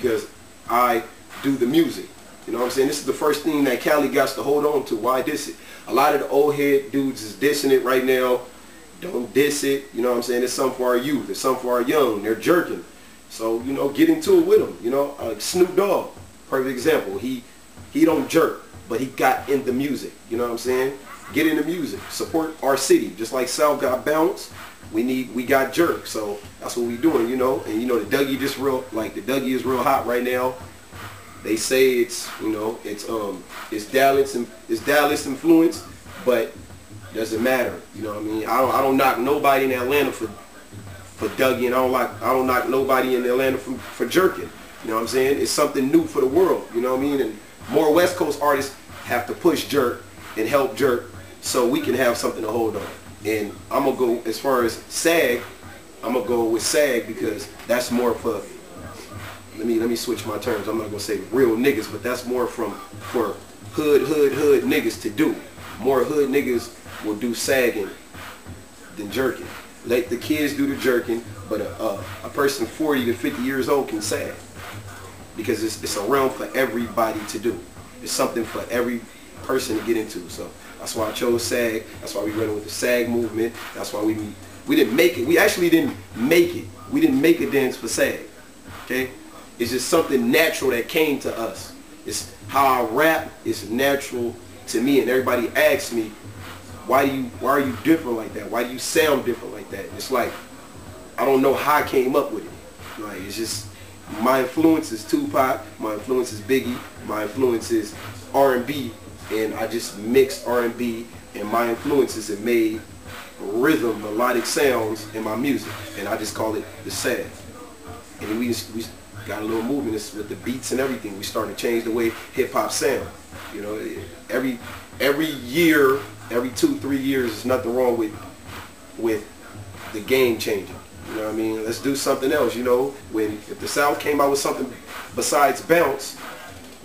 because I do the music. You know what I'm saying? This is the first thing that Cali got to hold on to. Why diss it? A lot of the old head dudes is dissing it right now. Don't diss it. You know what I'm saying? It's something for our youth. It's something for our young. They're jerking. So, you know, get into it with them. You know, like Snoop Dogg, perfect example. He don't jerk, but he got in the music. You know what I'm saying? Get into music. Support our city. Just like South got bounce, we got jerk. So that's what we doing, you know. And you know the Dougie just real, like the Dougie is real hot right now. They say it's, you know, it's Dallas influence, but doesn't matter. You know what I mean? I don't knock nobody in Atlanta for Dougie, and I don't knock nobody in Atlanta for jerking. You know what I'm saying? It's something new for the world. You know what I mean? And more West Coast artists have to push jerk and help jerk so we can have something to hold on. And I'm gonna go as far as SAG. I'm gonna go with SAG because that's more for. Let me switch my terms. I'm not gonna say real niggas, but that's more for hood niggas to do. More hood niggas will do sagging than jerking. Let the kids do the jerking, but a person 40 to 50 years old can sag because it's a realm for everybody to do. It's something for every person to get into. So that's why I chose SAG. That's why we running with the SAG movement. That's why we didn't make it. We actually didn't make it. We didn't make a dance for SAG. Okay. It's just something natural that came to us. It's how I rap. It's natural to me, and everybody asks me, why are you different like that? Why do you sound different like that? It's like I don't know how I came up with it. Like it's just my influence is Tupac, my influence is Biggie, my influence is R&B, and I just mixed R&B and my influences and made rhythm, melodic sounds in my music, and I just call it the SAG. And we got a little movement with the beats and everything. We started to change the way hip hop sound. You know, every year, every 2-3 years, there's nothing wrong with the game changing. You know what I mean? Let's do something else. You know, if the South came out with something besides bounce,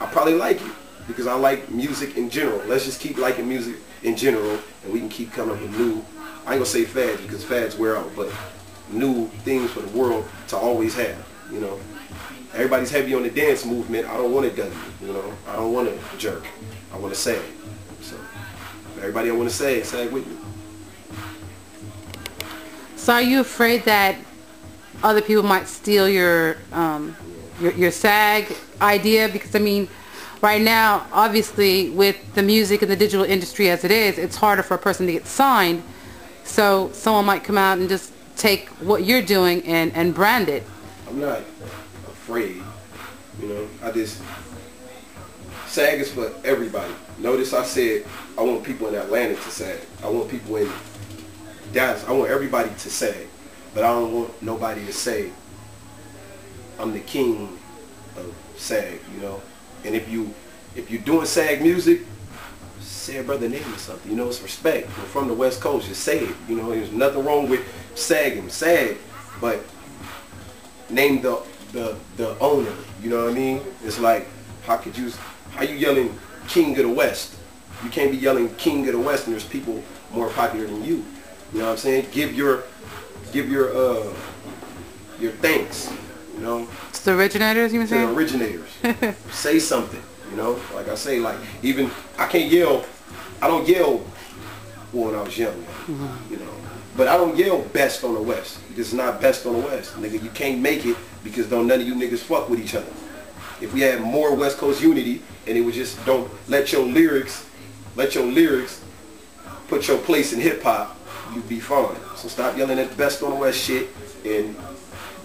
I probably like it because I like music in general. Let's just keep liking music in general, and we can keep coming up with new. I ain't gonna say fads because fads wear out, but new things for the world to always have. You know. Everybody's heavy on the dance movement. I don't want to Dougie, you know. I don't want to jerk. I want to sag. So, everybody I want to sag with me. So are you afraid that other people might steal your SAG idea? Because I mean, right now, obviously, with the music and the digital industry as it is, it's harder for a person to get signed. So someone might come out and just take what you're doing and brand it. I'm not afraid, you know. SAG is for everybody. Notice I said I want people in Atlanta to sag. I want people in Dallas. I want everybody to sag, but I don't want nobody to say I'm the king of SAG, you know. And if you're doing SAG music, say a brother name or something. You know, it's respect. We're from the West Coast. Just say it. You know, there's nothing wrong with sagging, sag, but name the owner. You know what I mean? It's like how you yelling King of the West? You can't be yelling King of the West and there's people more popular than you. You know what I'm saying? Give your thanks. You know. It's the originators, you were saying? The originators. Say something. You know, like I say, like even I can't yell. I don't yell when I was young. You know, but I don't yell best on the West. It's not best on the West, nigga. You can't make it because none of you niggas fuck with each other. If we had more West Coast unity and it was just don't let your lyrics put your place in hip hop, you'd be fine. So stop yelling at best on the West shit and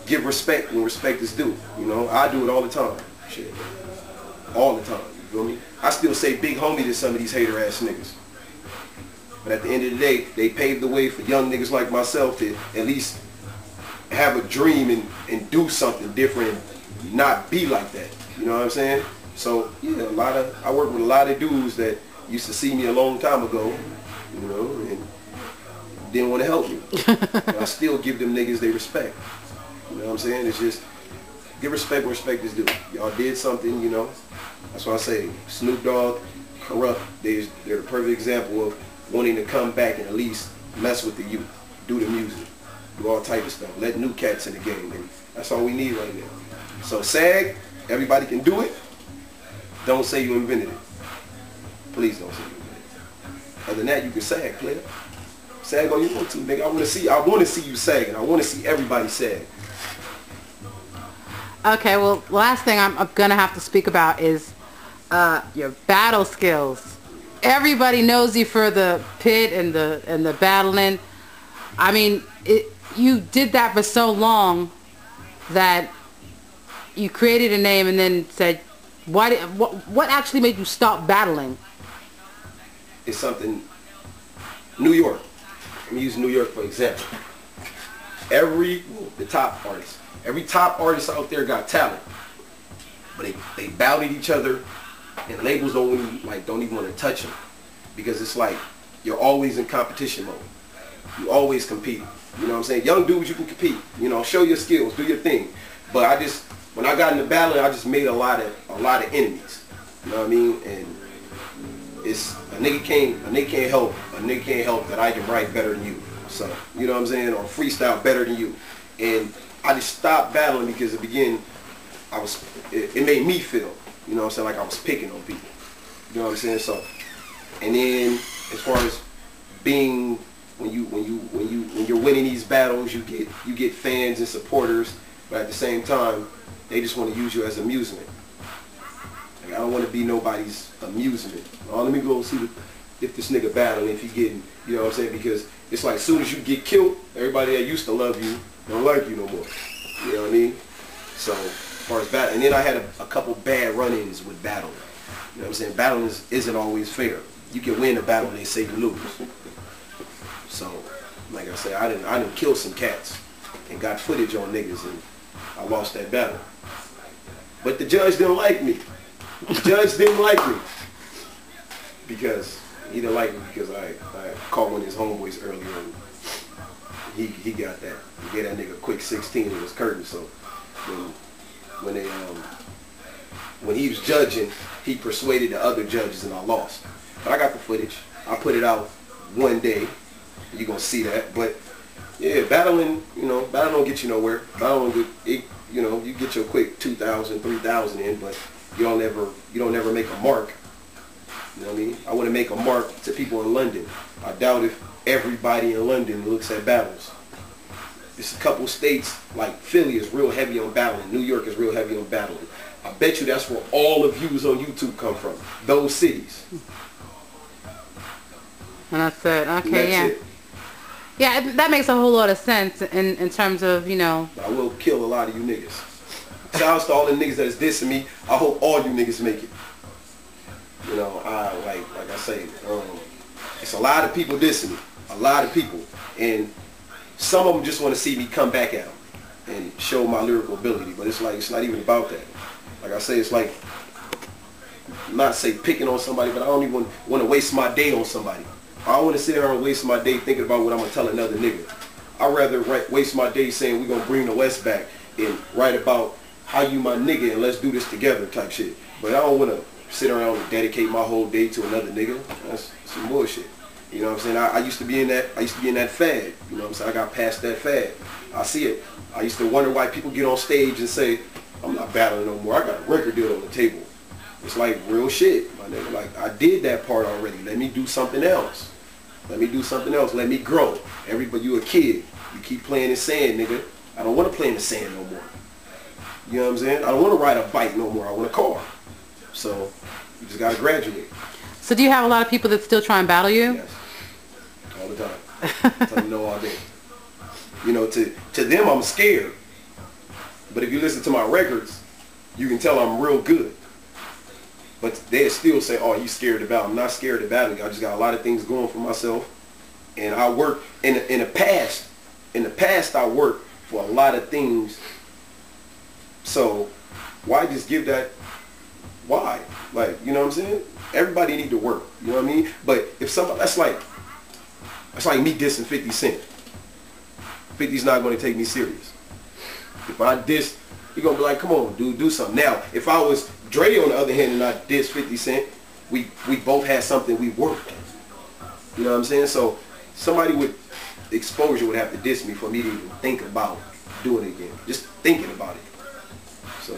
give respect when respect is due. You know, I do it all the time. Shit. All the time. You feel me? I still say big homie to some of these hater ass niggas. But at the end of the day, they paved the way for young niggas like myself to at least have a dream and do something different and not be like that. You know what I'm saying? So yeah, I work with a lot of dudes that used to see me a long time ago, you know, and didn't want to help me. And I still give them niggas their respect. You know what I'm saying? It's just give respect where respect is due. Y'all did something, you know. That's why I say Snoop Dogg, Corrupt, they're the perfect example of wanting to come back and at least mess with the youth, do the music, do all type of stuff, let new cats in the game, and that's all we need right now. So SAG, everybody can do it, don't say you invented it. Please don't say you invented it. Other than that, you can sag, player. Sag all you want to, nigga. I want to see you sagging. I want to see everybody sag. Okay, well, last thing I'm gonna have to speak about is your battle skills. Everybody knows you for the pit and the battling. I mean, you did that for so long that you created a name and then said, what actually made you stop battling? It's something. New York. I'm using New York for example. The top artists. Every top artist out there got talent, but they battled each other, and labels don't even want to touch them, because it's like you're always in competition mode. You always compete. You know what I'm saying? Young dudes, you can compete. You know, show your skills, do your thing. But when I got into battling, I just made a lot of enemies. You know what I mean? And it's a nigga can't help that I can write better than you. So you know what I'm saying? Or freestyle better than you. And I just stopped battling because it made me feel, you know what I'm saying, like I was picking on people. You know what I'm saying? So, and then as far as being, when you're winning these battles, you get fans and supporters, but at the same time, they just want to use you as amusement. Like, I don't want to be nobody's amusement. Oh, let me go see if this nigga battling, if he getting, you know what I'm saying? Because it's like as soon as you get killed, everybody that used to love you don't like you no more. You know what I mean? So as far as battle, and then I had a couple bad run-ins with battling. You know what I'm saying? Battling isn't always fair. You can win a battle and they say you lose. So like I said, I didn't kill some cats and got footage on niggas, and I lost that battle. But the judge didn't like me. The judge didn't like me because he didn't like me because I caught one of his homeboys earlier, and he got that. He gave that nigga a quick 16 in his curtain. So when he was judging, he persuaded the other judges and I lost. But I got the footage. I put it out one day. You're gonna see that. But yeah, battling, battle don't get you nowhere. Battle don't get, you get your quick 2,000, 3,000 in, but you don't ever make a mark. You know what I mean? I want to make a mark to people in London. I doubt if everybody in London looks at battles. There's a couple states, like Philly is real heavy on battling. New York is real heavy on battling. I bet you that's where all the views on YouTube come from. Those cities. And that's it. Okay, yeah. Yeah, that makes a whole lot of sense in terms of, I will kill a lot of you niggas. Shout out to all the niggas that is dissing me. I hope all you niggas make it. Like I say, it's a lot of people dissing me. A lot of people. And some of them just want to see me come back at them and show my lyrical ability. But it's not even about that. Like I say, it's like, not say picking on somebody, but I don't even want to waste my day on somebody. I don't want to sit there and waste my day thinking about what I'm going to tell another nigga. I'd rather waste my day saying we're going to bring the West back and write about how you my nigga and let's do this together type shit. But I don't want to sit around and dedicate my whole day to another nigga. That's some bullshit. You know what I'm saying? I used to be in that fad. You know what I'm saying? I got past that fad. I see it. I used to wonder why people get on stage and say, I'm not battling no more. I got a record deal on the table. It's like real shit, my nigga. Like, I did that part already. Let me do something else. Let me do something else. Let me grow. Everybody, you a kid. You keep playing in sand, nigga. I don't want to play in the sand no more. You know what I'm saying? I don't want to ride a bike no more. I want a car. So, you just got to graduate. So do you have a lot of people that still try and battle you? Yes. All the time. Tell them no all day. To them, I'm scared. But if you listen to my records, you can tell I'm real good. But they still say, oh, you scared to battle. I'm not scared to battle. I just got a lot of things going for myself. And I work, in the past I worked for a lot of things. So why just give that, why? Like, you know what I'm saying? Everybody need to work, you know what I mean? But if somebody, that's like me dissing 50 Cent. 50's not going to take me serious. If I diss, you're going to be like, come on, dude, do something. Now, if I was Dre on the other hand and I diss 50 Cent, we both had something we worked. You know what I'm saying? So somebody with exposure would have to diss me for me to even think about doing it again. Just thinking about it. So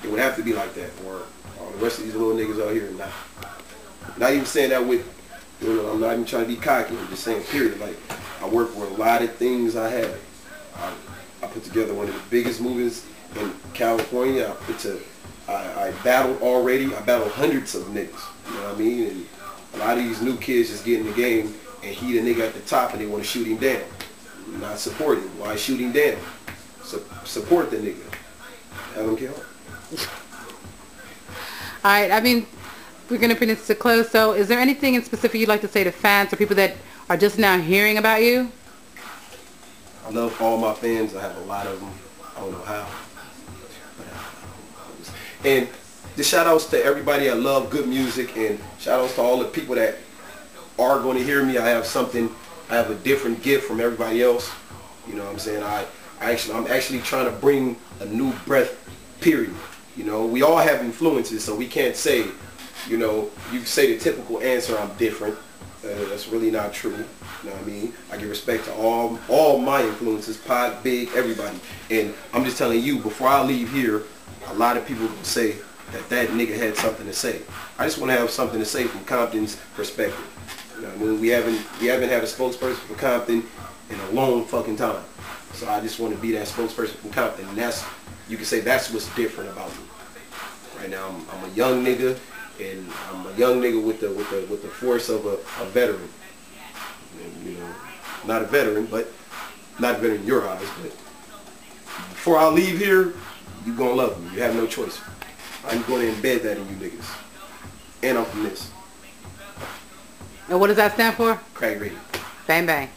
it would have to be like that, or all the rest of these little niggas out here not even saying that with, you know, I'm not even trying to be cocky. I'm just saying, period. Like, I work for a lot of things I have. I put together one of the biggest movies in California. I battled already. I battled hundreds of niggas. You know what I mean? And a lot of these new kids just get in the game, and he the nigga at the top, and they want to shoot him down. Not support him. Why shoot him down? Support the nigga. Lmkr. All right. I mean, we're going to bring this to close. So is there anything in specific you'd like to say to fans or people that are just now hearing about you? I love all my fans. I have a lot of them. I don't know how. And the shout outs to everybody that love good music, and shout outs to all the people that are going to hear me. I have a different gift from everybody else. You know what I'm saying? I'm actually trying to bring a new breath, period. You know, we all have influences, so we can't say, you know, you can say the typical answer, I'm different. That's really not true. You know what I mean? I give respect to all my influences, Pac, Big, everybody. And I'm just telling you, before I leave here, a lot of people will say that nigga had something to say. I just want to have something to say from Compton's perspective. You know what I mean? We haven't had a spokesperson for Compton in a long fucking time. So I just want to be that spokesperson from Compton, and that's, you can say that's what's different about me. Right now, I'm a young nigga, and I'm a young nigga with the force of a veteran. And, you know, not a veteran, but not a veteran in your eyes. But before I leave here, you gonna love me. You have no choice. I'm going to embed that in you niggas, and I'm from this. And what does that stand for? Craig Reed. Bang bang.